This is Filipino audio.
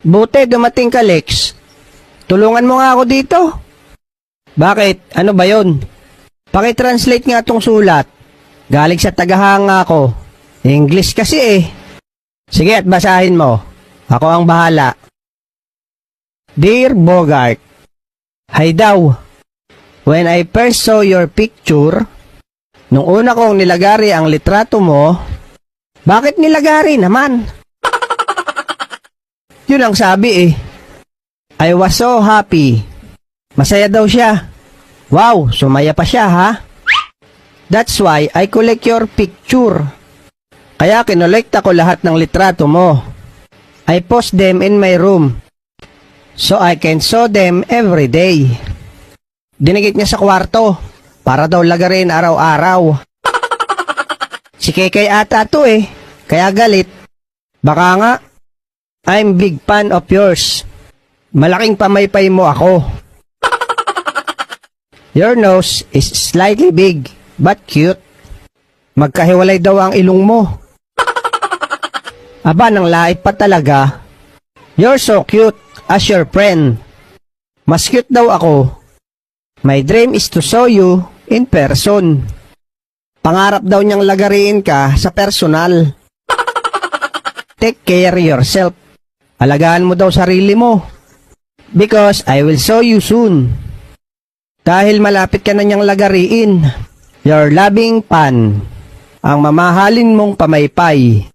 Buti dumating ka, Lex. Tulungan mo nga ako dito. Bakit? Ano ba yon? Pakitranslate nga tong sulat. Galing sa tagahanga ko. English kasi eh. Sige at basahin mo. Ako ang bahala. Dear Bogart, Hi daw. When I first saw your picture, nung una kong nilagari ang litrato mo, bakit nilagari naman? Yun ang sabi eh. I was so happy. Masaya daw siya. Wow, sumaya pa siya ha? That's why I collect your picture. Kaya kinolekta ko lahat ng litrato mo. I post them in my room so I can show them every day. Dinigit niya sa kwarto para daw lagarin araw-araw. Si Kekay ata to eh, kaya galit. Baka nga, I'm big fan of yours. Malaking pamaypay mo ako. Your nose is slightly big but cute. Magkahiwalay daw ang ilong mo. Aba, nang lait pa talaga. You're so cute as your friend. Mas cute daw ako. My dream is to show you in person. Pangarap daw niyang lagariin ka sa personal. Take care yourself. Alagaan mo daw sarili mo. Because I will show you soon. Dahil malapit ka na niyang lagariin. Your loving fan. Ang mamahalin mong pamaypay.